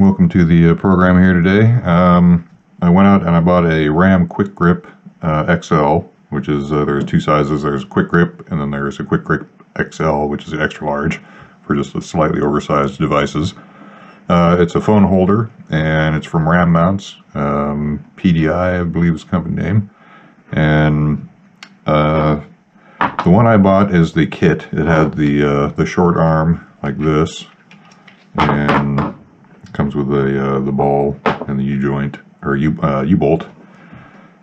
welcome to the program here today. I went out and I bought a Ram Quick Grip XL, which is, there's two sizes. There's Quick Grip and then there's a Quick Grip XL, which is extra large for just the slightly oversized devices. It's a phone holder and it's from Ram Mounts, PDI I believe is the company name. And the one I bought is the kit. It had the short arm like this, and it comes with the ball and the U-joint or U-bolt,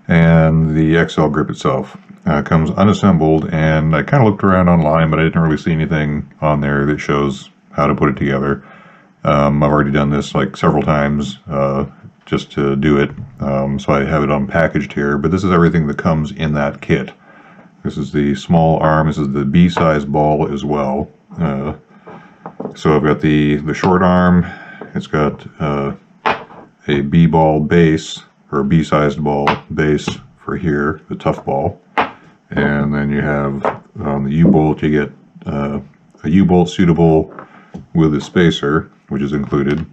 and the XL grip itself comes unassembled. And I kind of looked around online, but I didn't really see anything on there that shows how to put it together. I've already done this like several times just to do it, so I have it unpackaged here. But this is everything that comes in that kit. This is the small arm. This is the B-size ball as well. So I've got the short arm. It's got a B-ball base, or a B-sized ball base for here, the tough ball. And then you have on the U-bolt, you get a U-bolt suitable with a spacer, which is included.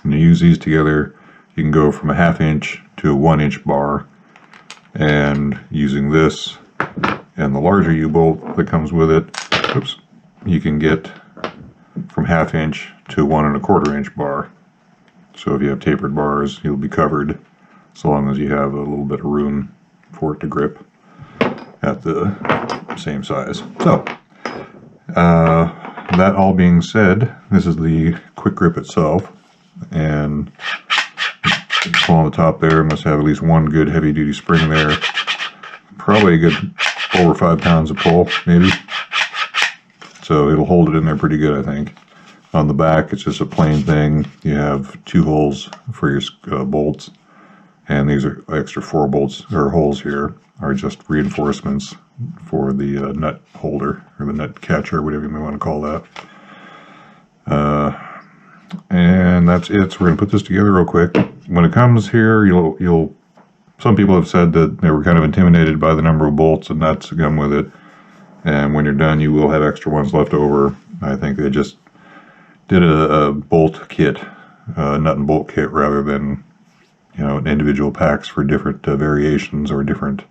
When you use these together, you can go from a 1/2 inch to a 1 inch bar. And using this and the larger U-bolt that comes with it, oops, you can get from 1/2 inch to 1 1/4 inch bar. So if you have tapered bars, you'll be covered so long as you have a little bit of room for it to grip at the same size. So that all being said, this is the Quick Grip itself, and on the top there must have at least one good heavy duty spring there, probably a good over 5 pounds of pull maybe, so it'll hold it in there pretty good, I think. On the back it's just a plain thing. You have 2 holes for your bolts, and these are extra 4 bolts or holes here are just reinforcements for the nut holder or the nut catcher, whatever you may want to call that. And that's it. So we're gonna put this together real quick. When it comes here, you'll some people have said that they were kind of intimidated by the number of bolts and nuts that come with it, and when you're done you will have extra ones left over. I think they just did a bolt kit, nut and bolt kit, rather than, you know, individual packs for different variations or different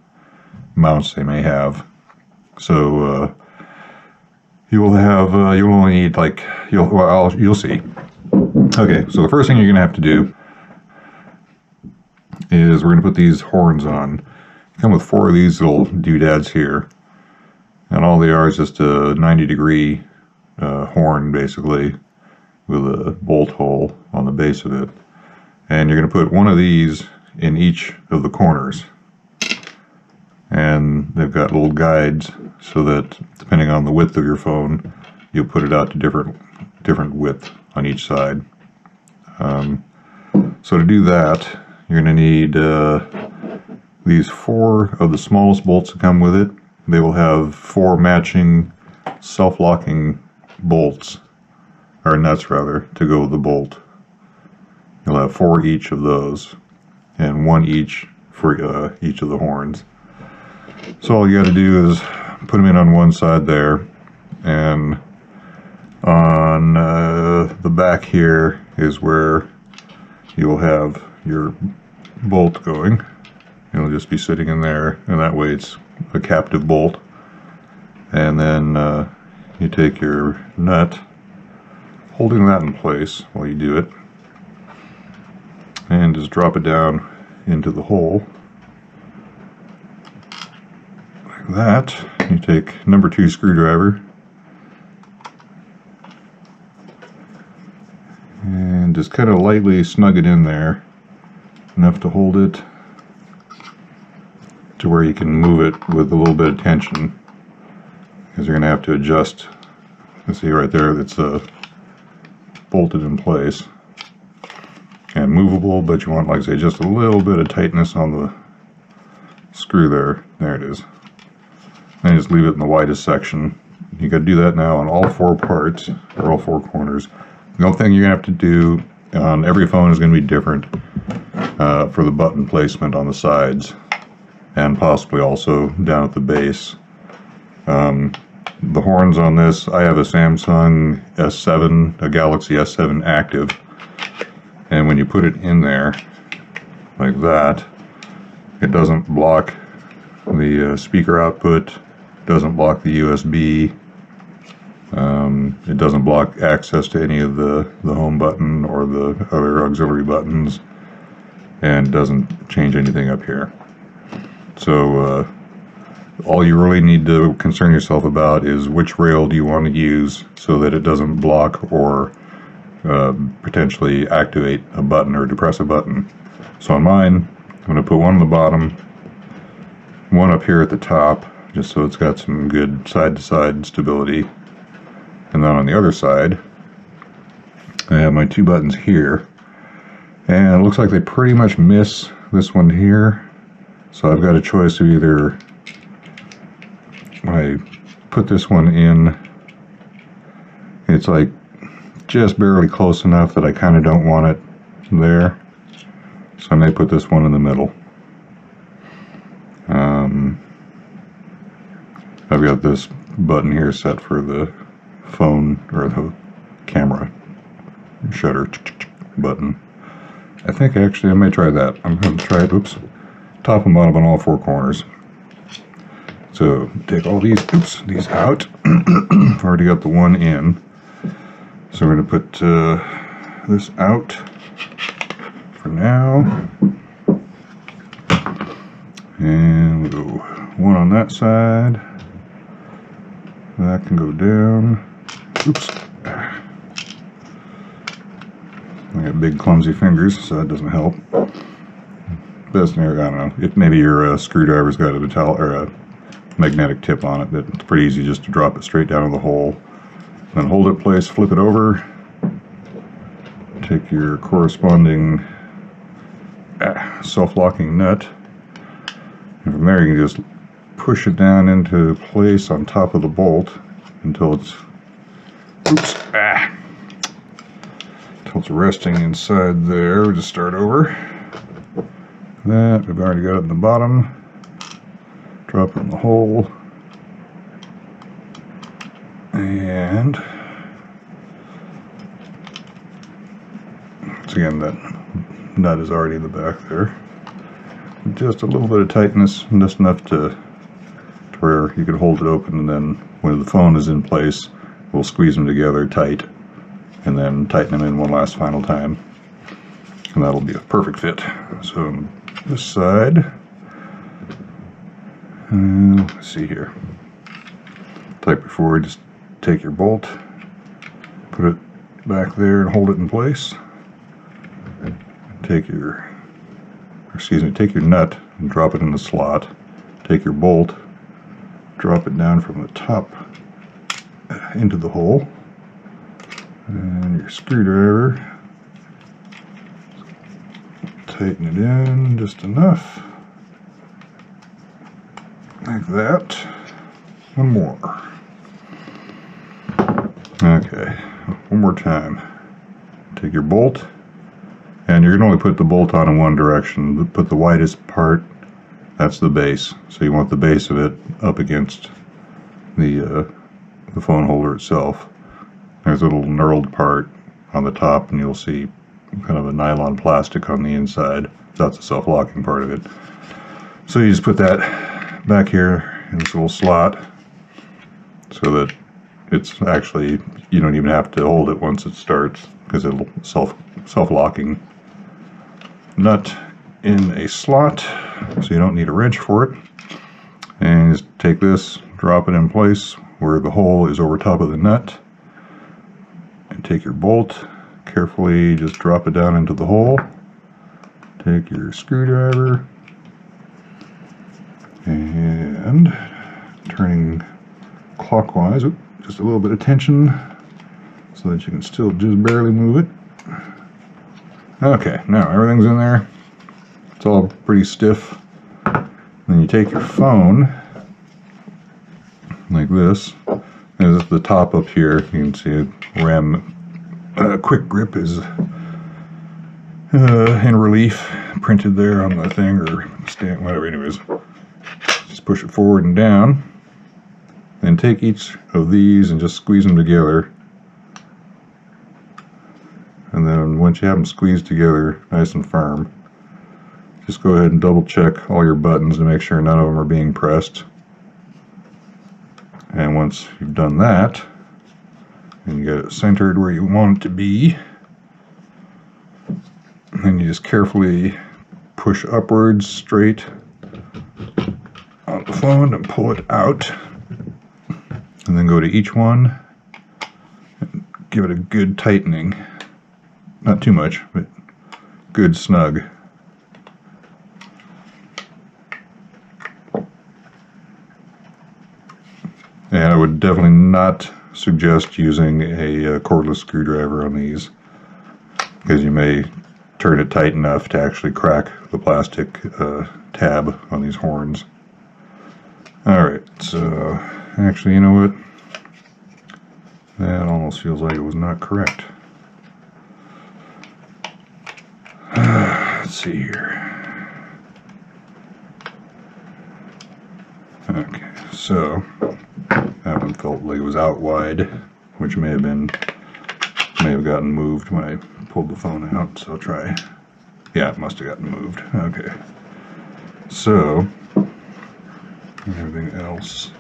mounts they may have. So you will have you'll only need like you'll see. Okay, so the first thing you're gonna have to do is we're gonna put these horns on. Come with 4 of these little doodads here, and all they are is just a 90-degree horn basically with a bolt hole on the base of it. And you're going to put one of these in each of the corners, and they've got little guides so that depending on the width of your phone, you'll put it out to different width on each side. So to do that, you're going to need these 4 of the smallest bolts that come with it. They will have 4 matching self-locking bolts, or nuts rather, to go with the bolt. You'll have 4 each of those, and 1 each for each of the horns. So all you got to do is put them in on one side there, and on the back here is where you'll have your bolt going. It'll just be sitting in there, and that way it's a captive bolt. And then you take your nut, holding that in place while you do it, and just drop it down into the hole like that. You take number 2 screwdriver and just kind of lightly snug it in there, enough to hold it to where you can move it with a little bit of tension, because you're going to have to adjust. You see right there that's bolted in place and movable, but you want, like I say, just a little bit of tightness on the screw there. There it is. And just leave it in the widest section. You got to do that now on all 4 parts, or all 4 corners. The only thing you're going to have to do on every phone is going to be different for the button placement on the sides, and possibly also down at the base. The horns on this, I have a Samsung S7, a Galaxy S7 Active, And when you put it in there like that, it doesn't block the speaker output, doesn't block the USB, it doesn't block access to any of the home button or the other auxiliary buttons, and doesn't change anything up here. So all you really need to concern yourself about is which rail do you want to use so that it doesn't block or potentially activate a button or depress a button. So on mine, I'm going to put one on the bottom, one up here at the top, just so it's got some good side-to-side stability. And then on the other side, I have my two buttons here. And it looks like they pretty much miss this one here. So I've got a choice of either, when I put this one in, it's like just barely close enough that I kind of don't want it there. So I may put this one in the middle. I've got this button here set for the phone or the camera shutter button. I think actually I may try that. I'm going to try it, top and bottom on all four corners. So take all these, these out. I've already got the one in. So we're going to put this out for now. And we'll go one on that side. That can go down. I got big clumsy fingers, so that doesn't help. Best scenario, I don't know. If maybe your screwdriver's got a metal or a magnetic tip on it, but it's pretty easy just to drop it straight down in the hole. Then hold it in place, flip it over, take your corresponding self-locking nut, and from there you can just push it down into place on top of the bolt until it's until it's resting inside there. We'll just start over. That we've already got it in the bottom. Drop it in the hole. And once again, that nut is already in the back there. Just a little bit of tightness, just enough to where you can hold it open, and then when the phone is in place, we'll squeeze them together tight and then tighten them in one last final time. And that'll be a perfect fit. So on this side, let's see here. Like before, just take your bolt, put it back there and hold it in place. Take your nut and drop it in the slot. Take your bolt, drop it down from the top into the hole, and your screwdriver, tighten it in just enough, like that. One more. Okay, one more time. Take your bolt, and you can only put the bolt on in one direction. Put the widest part, that's the base. So you want the base of it up against the phone holder itself. There's a little knurled part on the top, and you'll see kind of a nylon plastic on the inside. That's the self-locking part of it. So you just put that back here in this little slot so that it's actually, you don't even have to hold it once it starts, because it'll self-locking nut in a slot, so you don't need a wrench for it. And just take this, drop it in place where the hole is over top of the nut, and take your bolt, carefully just drop it down into the hole. Take your screwdriver and turning clockwise, just a little bit of tension so that you can still just barely move it. Okay, now everything's in there. It's all pretty stiff. Then you take your phone like this. There's the top up here. You can see it. RAM quick grip is in relief, printed there on the thing or stand, whatever. Anyways, just push it forward and down. Then take each of these and just squeeze them together. And then once once you have them squeezed together nice and firm, just go ahead and double check all your buttons to make sure none of them are being pressed. And once you've done that, and you get it centered where you want it to be, then you just carefully push upwards straight on the phone and pull it out. And then go to each one and give it a good tightening. Not too much, but good snug. And I would definitely not suggest using a cordless screwdriver on these, because you may turn it tight enough to actually crack the plastic tab on these horns. Alright, so actually, you know what? That almost feels like it was not correct. Let's see here. Okay, so that one felt like it was out wide, which may have gotten moved when I pulled the phone out, so I'll try. Yeah, it must have gotten moved. Okay. So everything else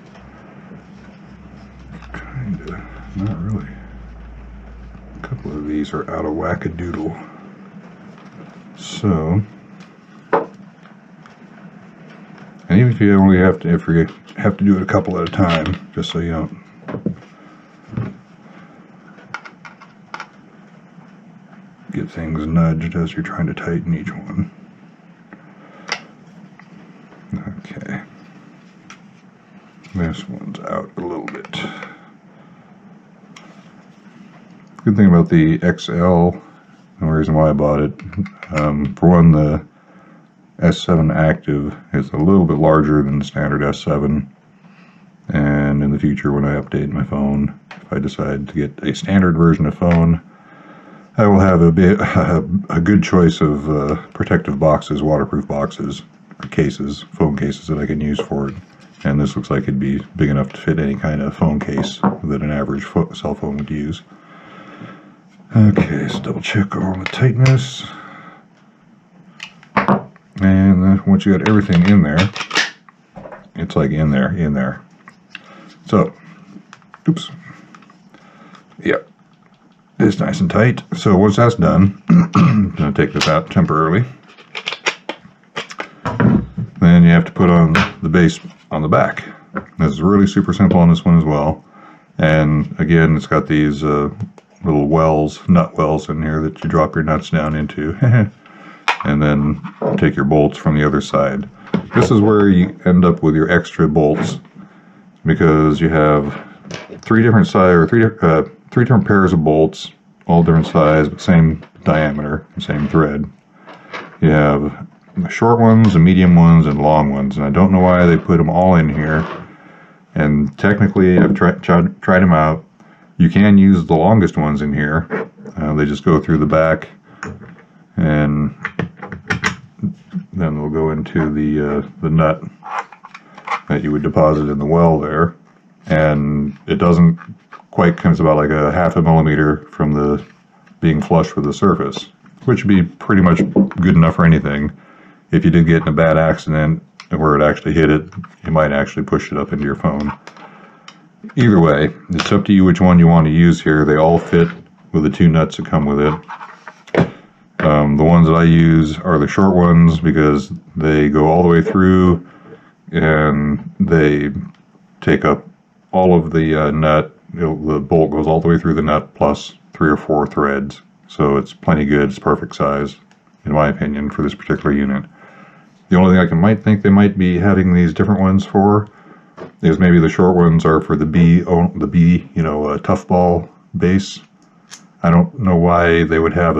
kinda, not really. A couple of these are out of wackadoodle. So, and even if you only have to, if you have to do it a couple at a time, just so you don't get things nudged as you're trying to tighten each one. Okay. This one's out a little bit. Good thing about the XL, the reason why I bought it, for one, the S7 Active is a little bit larger than the standard S7, and in the future when I update my phone, if I decide to get a standard version of phone, I will have a good choice of protective boxes, waterproof boxes, or cases, phone cases that I can use for it. And this looks like it'd be big enough to fit any kind of phone case that an average cell phone would use. Okay, so double check all the tightness. And then once you got everything in there, it's like in there. So, oops. Yep. It's nice and tight. So once that's done, I'm going to take this out temporarily. Then you have to put on the base on the back. This is really super simple on this one as well. And again, it's got these little wells, nut wells in here that you drop your nuts down into. And then take your bolts from the other side. This is where you end up with your extra bolts, because you have three different pairs of bolts, all different size, but same diameter, same thread. You have the short ones, the medium ones, and long ones, and I don't know why they put them all in here. And technically, I've tried them out. You can use the longest ones in here. They just go through the back, and then they'll go into the nut that you would deposit in the well there, and it doesn't quite comes about like a half a millimeter from the being flush with the surface, which would be pretty much good enough for anything. If you did get in a bad accident where it actually hit it, you might actually push it up into your phone. Either way, it's up to you which one you want to use here. They all fit with the two nuts that come with it. The ones that I use are the short ones because they go all the way through and they take up all of the nut. The bolt goes all the way through the nut plus 3 or 4 threads. So it's plenty good. It's perfect size, in my opinion, for this particular unit. The only thing I might think they might be having these different ones for is maybe the short ones are for the B, tough ball base. I don't know why they would have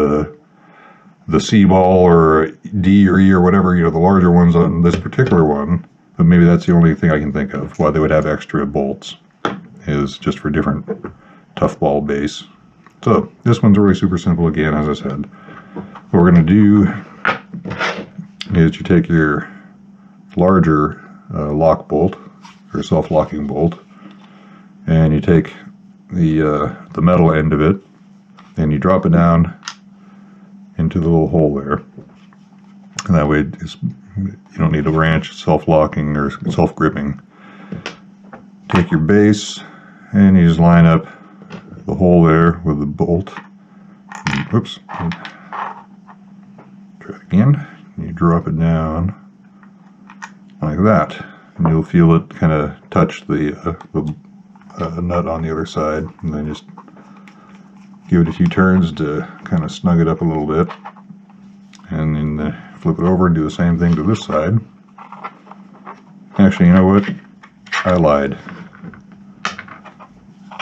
the C ball or D or E or whatever, the larger ones on this particular one, but maybe that's the only thing I can think of why they would have extra bolts, is just for different tough ball base. So this one's really super simple again, as I said. What we're going to do is you take your larger lock bolt or self-locking bolt, and you take the metal end of it and you drop it down into the little hole there. And that way you don't need a wrench, self-locking or self-gripping. Take your base and you just line up the hole there with the bolt. Whoops. Try it again. You drop it down like that, and you'll feel it kind of touch the nut on the other side, and then just give it a few turns to kind of snug it up a little bit, and then flip it over and do the same thing to this side. Actually, you know what? I lied.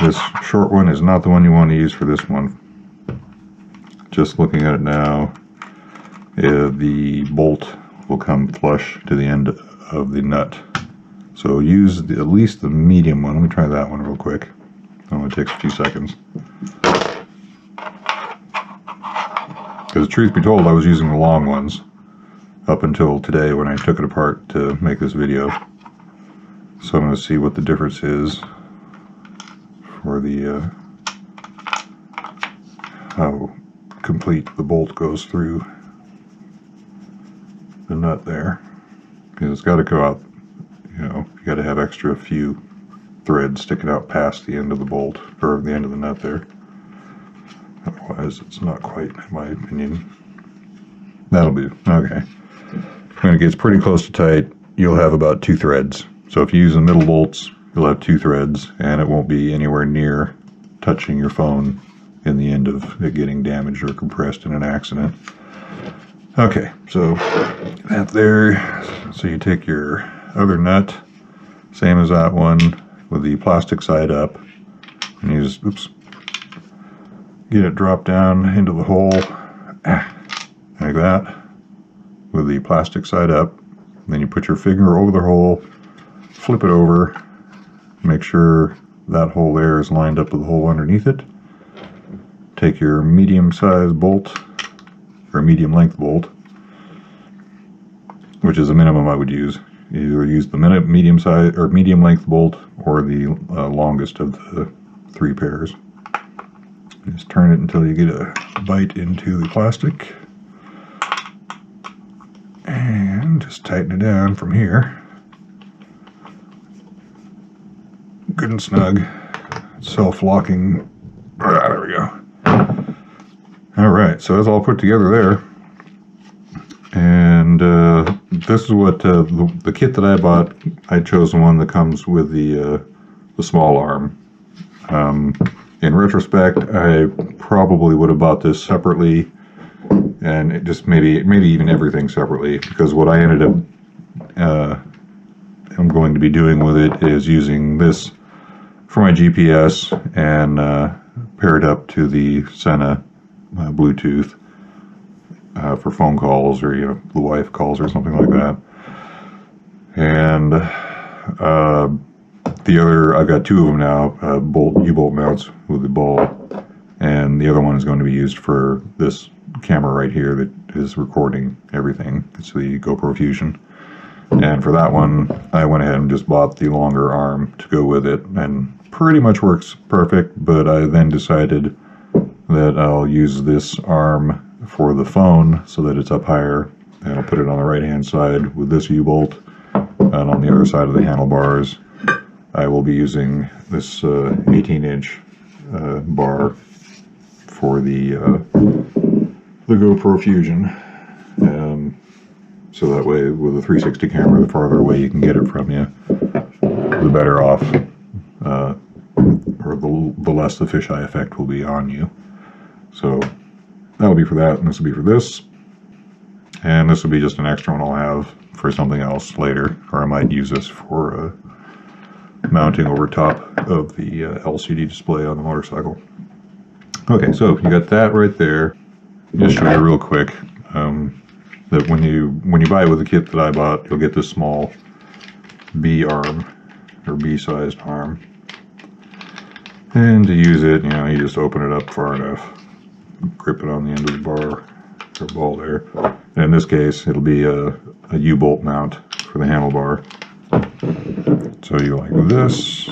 This short one is not the one you want to use for this one. Just looking at it now, the bolt will come flush to the end of the nut. So use at least the medium one. Let me try that one real quick. It only takes a few seconds. Because truth be told, I was using the long ones up until today when I took it apart to make this video. So I'm going to see what the difference is for the how complete the bolt goes through the nut there. Because it's got to go out, you know, you got to have extra few threads sticking out past the end of the bolt, or the end of the nut there. Otherwise it's not quite, in my opinion. That'll do. Okay. When it gets pretty close to tight, you'll have about 2 threads. So if you use the middle bolts, you'll have 2 threads, and it won't be anywhere near touching your phone in the end of it getting damaged or compressed in an accident. Okay, so that there. So you take your other nut, same as that one, with the plastic side up, and you just, oops, get it dropped down into the hole, like that, with the plastic side up. Then you put your finger over the hole, flip it over, make sure that hole there is lined up with the hole underneath it. Take your medium-sized bolt, or medium-length bolt, which is the minimum I would use. You either use the medium-size or medium-length bolt, or the longest of the 3 pairs. Just turn it until you get a bite into the plastic, and just tighten it down from here. Good and snug. Self-locking. There we go. Alright, so that's all put together there. And this is what the kit that I bought. I chose the one that comes with the small arm. In retrospect, I probably would have bought this separately, and it just maybe even everything separately, because what I ended up I'm going to be doing with it is using this for my GPS and pair it up to the Sena Bluetooth for phone calls, or, you know, the wife calls or something like that. And the other, I've got 2 of them now, U-bolt mounts with the ball, and the other one is going to be used for this camera right here that is recording everything. It's the GoPro Fusion. And for that one, I went ahead and just bought the longer arm to go with it, and pretty much works perfect. But I then decided that I'll use this arm for the phone so that it's up higher, and I'll put it on the right hand side with this U-bolt, and on the other side of the handlebars I will be using this 18-inch bar for the GoPro Fusion. So that way, with a 360 camera, the farther away you can get it from you, the better off, or the less the fisheye effect will be on you. So that'll be for that, and this will be for this. And this will be just an extra one I'll have for something else later, or I might use this for mounting over top of the LCD display on the motorcycle. Okay, so you got that right there. Just show you real quick that when you buy it with the kit that I bought, you'll get this small B arm, or B-sized arm. And to use it, you know, you just open it up far enough, grip it on the end of the bar or ball there. And in this case, it'll be a U-bolt mount for the handlebar. So you go like this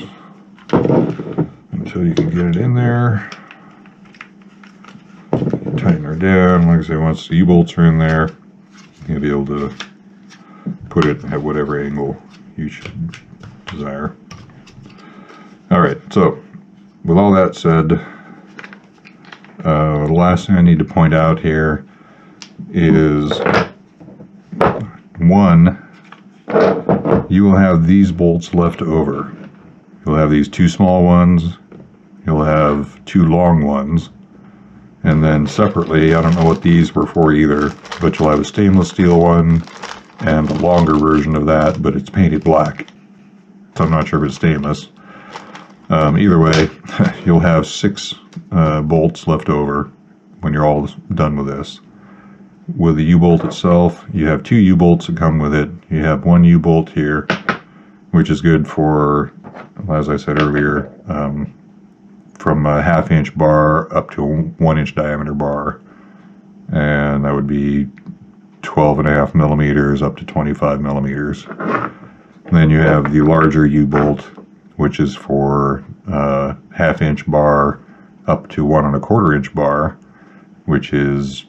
until you can get it in there. Tighten it her down. Like I say, once the U-bolts are in there, you'll be able to put it at whatever angle you should desire. Alright, so with all that said, the last thing I need to point out here is, one, you will have these bolts left over. You'll have these two small ones, you'll have two long ones, and then separately, I don't know what these were for either, but you'll have a stainless steel one and a longer version of that, but it's painted black. So I'm not sure if it's stainless. Either way, you'll have 6 bolts left over when you're all done with this. With the U-bolt itself, you have 2 U-bolts that come with it. You have 1 U-bolt here, which is good for, as I said earlier, from a 1/2-inch bar up to a 1-inch diameter bar. And that would be 12.5 millimeters up to 25 millimeters. And then you have the larger U-bolt, which is for 1/2-inch bar up to 1 1/4-inch bar, which is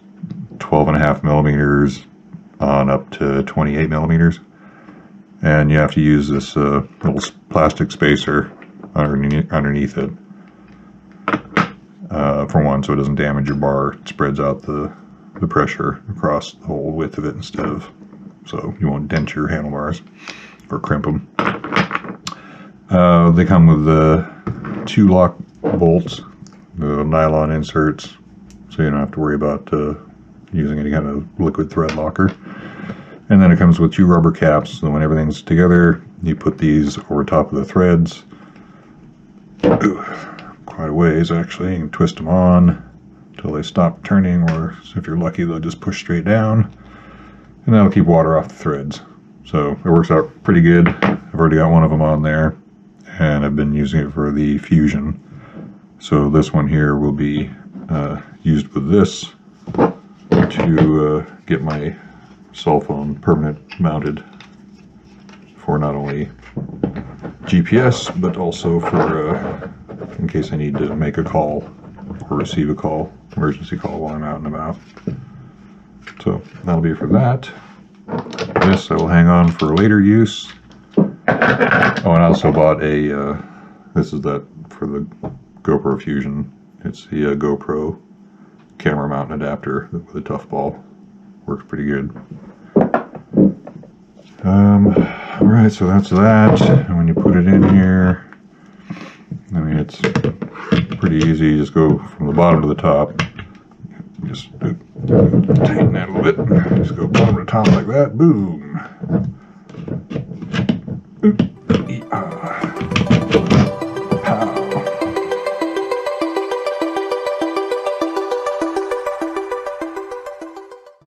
12.5 millimeters on up to 28 millimeters. And you have to use this little plastic spacer underneath it, for one, so it doesn't damage your bar. It spreads out the pressure across the whole width of it instead of, so you won't dent your handlebars or crimp them. They come with the 2 lock bolts, the nylon inserts, so you don't have to worry about using any kind of liquid thread locker. And then it comes with 2 rubber caps, so when everything's together, you put these over top of the threads. Quite a ways actually. You can twist them on until they stop turning, or if you're lucky, they'll just push straight down, and that'll keep water off the threads. So it works out pretty good. I've already got one of them on there, and I've been using it for the Fusion. So this one here will be used with this to get my cell phone permanent mounted for not only GPS, but also for in case I need to make a call or receive a call, emergency call while I'm out and about. So that'll be for that. This I will hang on for later use. Oh, and I also bought a, this is that for the GoPro Fusion. It's the GoPro camera mount adapter with a tough ball. Works pretty good. Alright, so that's that. And when you put it in here, I mean, it's pretty easy. You just go from the bottom to the top. Just tighten that a little bit. Just go bottom to top like that. Boom. Oop.